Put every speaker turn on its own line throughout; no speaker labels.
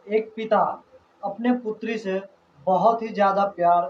एक पिता अपने पुत्री से बहुत ही ज़्यादा प्यार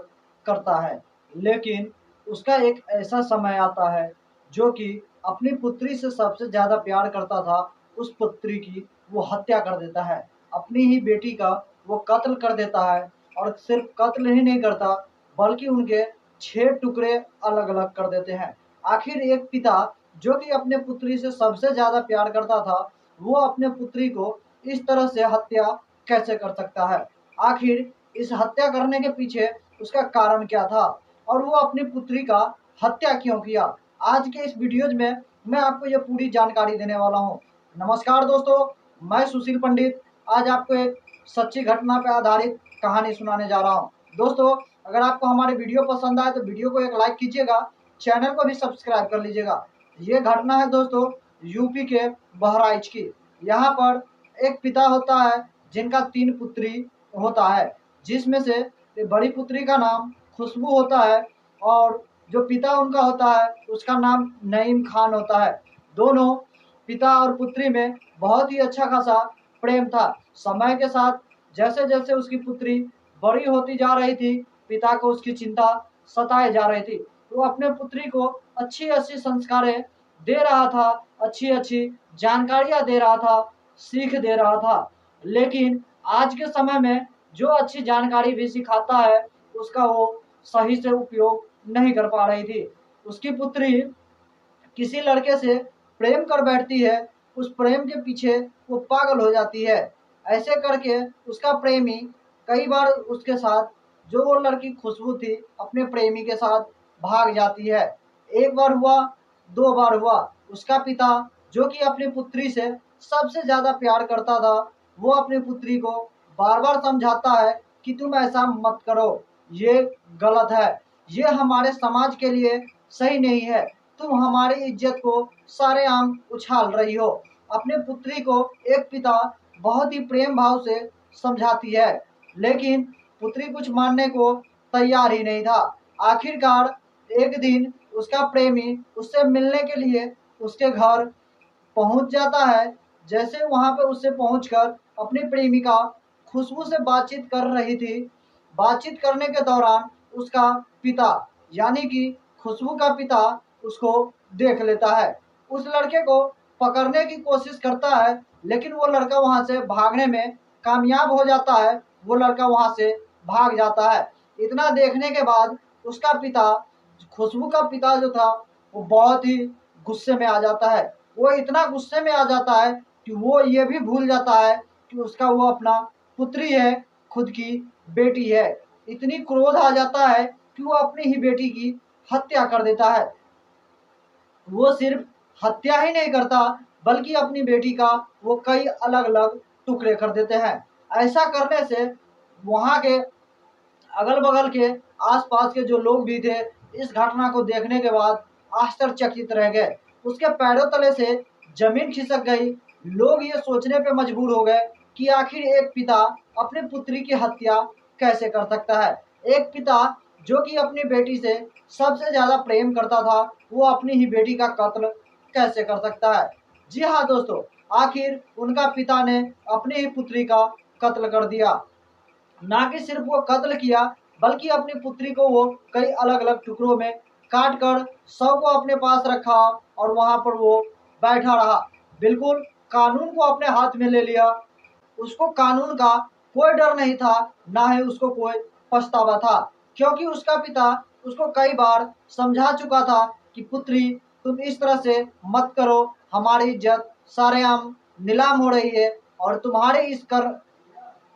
करता है, लेकिन उसका एक ऐसा समय आता है जो कि अपनी पुत्री से सबसे ज़्यादा प्यार करता था, उस पुत्री की वो हत्या कर देता है। अपनी ही बेटी का वो कत्ल कर देता है और सिर्फ कत्ल ही नहीं करता, बल्कि उनके 6 टुकड़े अलग-अलग कर देते हैं। आखिर एक पिता जो कि अपने पुत्री से सबसे ज़्यादा प्यार करता था, वो अपने पुत्री को इस तरह से हत्या कैसे कर सकता है? आखिर इस हत्या करने के पीछे उसका कारण क्या था? और वो अपनी पुत्री का हत्या क्यों किया? आज के इस वीडियोज़ में मैं आपको ये पूरी जानकारी देने वाला हूँ। नमस्कार दोस्तों, मैं सुशील पंडित आज आपको एक सच्ची घटना पे आधारित कहानी सुनाने जा रहा हूँ। दोस्तों, अगर आपको हमारे वीडियो पसंद आए तो वीडियो को एक लाइक कीजिएगा, चैनल को भी सब्सक्राइब कर लीजिएगा। ये घटना है दोस्तों यूपी के बहराइच की। यहाँ पर एक पिता होता है जिनका 3 पुत्री होता है, जिसमें से बड़ी पुत्री का नाम खुशबू होता है और जो पिता उनका होता है उसका नाम नईम खान होता है। दोनों पिता और पुत्री में बहुत ही अच्छा खासा प्रेम था। समय के साथ जैसे-जैसे उसकी पुत्री बड़ी होती जा रही थी, पिता को उसकी चिंता सताए जा रही थी। वो अपने पुत्री को अच्छी-अच्छी संस्कारें दे रहा था, अच्छी-अच्छी जानकारियाँ दे रहा था, सीख दे रहा था। लेकिन आज के समय में जो अच्छी जानकारी भी सिखाता है, उसका वो सही से उपयोग नहीं कर पा रही थी। उसकी पुत्री किसी लड़के से प्रेम कर बैठती है, उस प्रेम के पीछे वो पागल हो जाती है। ऐसे करके उसका प्रेमी कई बार उसके साथ जो वो लड़की खुशबू थी, अपने प्रेमी के साथ भाग जाती है। 1 बार हुआ, 2 बार हुआ। उसका पिता जो कि अपनी पुत्री से सबसे ज़्यादा प्यार करता था, वो अपनी पुत्री को बार-बार समझाता है कि तुम ऐसा मत करो, ये गलत है, ये हमारे समाज के लिए सही नहीं है। तुम हमारी इज्जत को सरेआम उछाल रही हो। अपने पुत्री को एक पिता बहुत ही प्रेम भाव से समझाती है, लेकिन पुत्री कुछ मानने को तैयार ही नहीं था। आखिरकार एक दिन उसका प्रेमी उससे मिलने के लिए उसके घर पहुंच जाता है। जैसे वहां पे उससे पहुंचकर अपनी प्रेमिका खुशबू से बातचीत कर रही थी। बातचीत करने के दौरान उसका पिता यानी कि खुशबू का पिता उसको देख लेता है। उस लड़के को पकड़ने की कोशिश करता है, लेकिन वो लड़का वहां से भागने में कामयाब हो जाता है। वो लड़का वहां से भाग जाता है। इतना देखने के बाद उसका पिता, खुशबू का पिता जो था, वो बहुत ही गुस्से में आ जाता है। वो इतना गुस्से में आ जाता है कि वो ये भी भूल जाता है कि उसका वो अपना पुत्री है, खुद की बेटी है। इतनी क्रोध आ जाता है कि वो अपनी ही बेटी की हत्या कर देता है। वो सिर्फ हत्या ही नहीं करता, बल्कि अपनी बेटी का वो कई अलग-अलग टुकड़े कर देते हैं। ऐसा करने से वहाँ के अगल-बगल के आस-पास के जो लोग भी थे, इस घटना को देखने के बाद आश्चर्यचकित रह गए। उसके पैरों तले से ज़मीन खिसक गई। लोग ये सोचने पे मजबूर हो गए कि आखिर एक पिता अपनी पुत्री की हत्या कैसे कर सकता है? एक पिता जो कि अपनी बेटी से सबसे ज़्यादा प्रेम करता था, वो अपनी ही बेटी का कत्ल कैसे कर सकता है? जी हाँ दोस्तों, आखिर उनका पिता ने अपनी ही पुत्री का कत्ल कर दिया। ना कि सिर्फ वो कत्ल किया, बल्कि अपनी पुत्री को वो कई अलग-अलग टुकड़ों में काट कर शव को अपने पास रखा और वहाँ पर वो बैठा रहा। बिल्कुल कानून को अपने हाथ में ले लिया। उसको कानून का कोई डर नहीं था, ना ही उसको कोई पछतावा था, क्योंकि उसका पिता उसको कई बार समझा चुका था कि पुत्री तुम इस तरह से मत करो, हमारी इज्जत सरेआम नीलाम हो रही है और तुम्हारे इस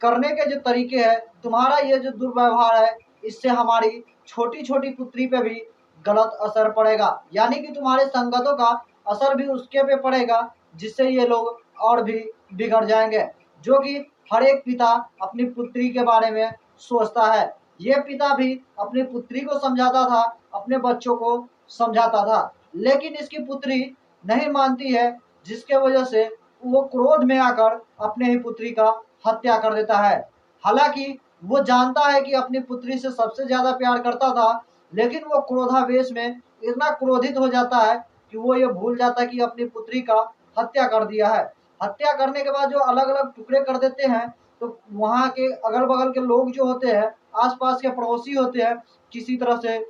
करने के जो तरीके हैं, तुम्हारा ये जो दुर्व्यवहार है, इससे हमारी छोटी-छोटी पुत्री पे भी गलत असर पड़ेगा। यानी कि तुम्हारे संगतों का असर भी उसके पे पड़ेगा, जिससे ये लोग और भी बिगड़ जाएँगे। जो कि हर एक पिता अपनी पुत्री के बारे में सोचता है। ये पिता भी अपनी पुत्री को समझाता था, अपने बच्चों को समझाता था, लेकिन इसकी पुत्री नहीं मानती है, जिसके वजह से वो क्रोध में आकर अपने ही पुत्री का हत्या कर देता है। हालाँकि वो जानता है कि अपनी पुत्री से सबसे ज़्यादा प्यार करता था, लेकिन वो क्रोधावेश में इतना क्रोधित हो जाता है कि वो ये भूल जाता है कि अपनी पुत्री का हत्या कर दिया है। हत्या करने के बाद जो अलग-अलग टुकड़े कर देते हैं, तो वहाँ के अगल-बगल के लोग जो होते हैं, आस-पास के पड़ोसी होते हैं, किसी तरह से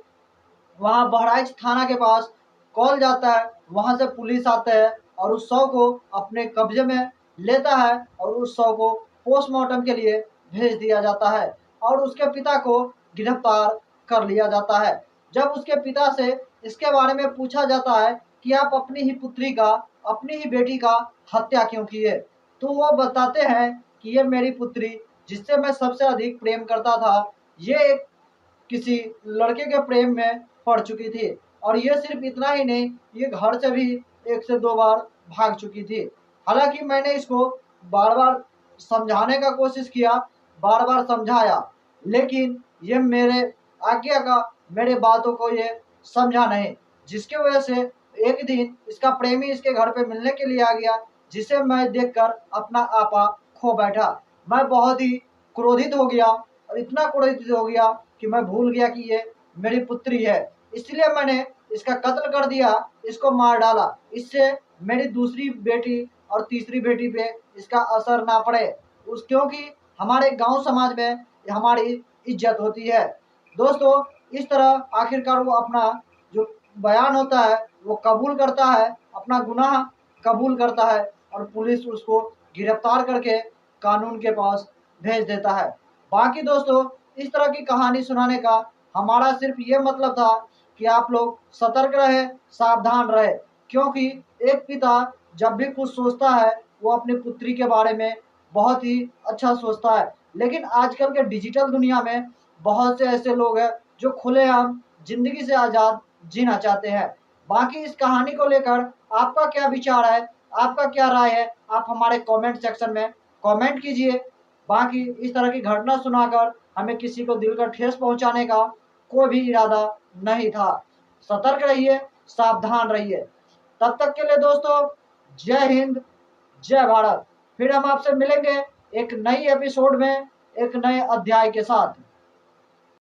वहाँ बहराइच थाना के पास कॉल जाता है, वहाँ से पुलिस आता है और उस शव को अपने कब्जे में लेता है और उस शव को पोस्टमार्टम के लिए भेज दिया जाता है और उसके पिता को गिरफ्तार कर लिया जाता है। जब उसके पिता से इसके बारे में पूछा जाता है कि आप अपनी ही पुत्री का, अपनी ही बेटी का हत्या क्यों किए? तो वो बताते हैं कि ये मेरी पुत्री जिससे मैं सबसे अधिक प्रेम करता था, ये एक किसी लड़के के प्रेम में पड़ चुकी थी और ये सिर्फ इतना ही नहीं, ये घर से भी 1 से 2 बार भाग चुकी थी। हालाँकि मैंने इसको बार-बार समझाने का कोशिश किया, बार-बार समझाया, लेकिन ये मेरे आज्ञा का, मेरे बातों को ये समझा नहीं, जिसकी वजह से एक दिन इसका प्रेमी इसके घर पे मिलने के लिए आ गया, जिसे मैं देखकर अपना आपा खो बैठा। मैं बहुत ही क्रोधित हो गया और इतना क्रोधित हो गया कि मैं भूल गया कि ये मेरी पुत्री है। इसलिए मैंने इसका कत्ल कर दिया, इसको मार डाला। इससे मेरी दूसरी बेटी और तीसरी बेटी पे इसका असर ना पड़े। क्योंकि हमारे गाँव समाज में हमारी इज़्ज़त होती है। दोस्तों, इस तरह आखिरकार वो अपना जो बयान होता है, वो कबूल करता है, अपना गुनाह कबूल करता है और पुलिस उसको गिरफ्तार करके कानून के पास भेज देता है। बाकी दोस्तों, इस तरह की कहानी सुनाने का हमारा सिर्फ ये मतलब था कि आप लोग सतर्क रहें, सावधान रहें, क्योंकि एक पिता जब भी कुछ सोचता है, वो अपनी पुत्री के बारे में बहुत ही अच्छा सोचता है। लेकिन आजकल के डिजिटल दुनिया में बहुत से ऐसे लोग हैं जो खुलेआम ज़िंदगी से आज़ाद जीना चाहते हैं। बाकी इस कहानी को लेकर आपका क्या विचार है? आपका क्या राय है? आप हमारे कमेंट सेक्शन में कमेंट कीजिए। बाकी इस तरह की घटना सुनाकर हमें किसी को दिल को ठेस पहुँचाने का कोई भी इरादा नहीं था। सतर्क रहिए, सावधान रहिए। तब तक के लिए दोस्तों, जय हिंद, जय भारत। फिर हम आपसे मिलेंगे एक नई एपिसोड में, एक नए अध्याय के साथ।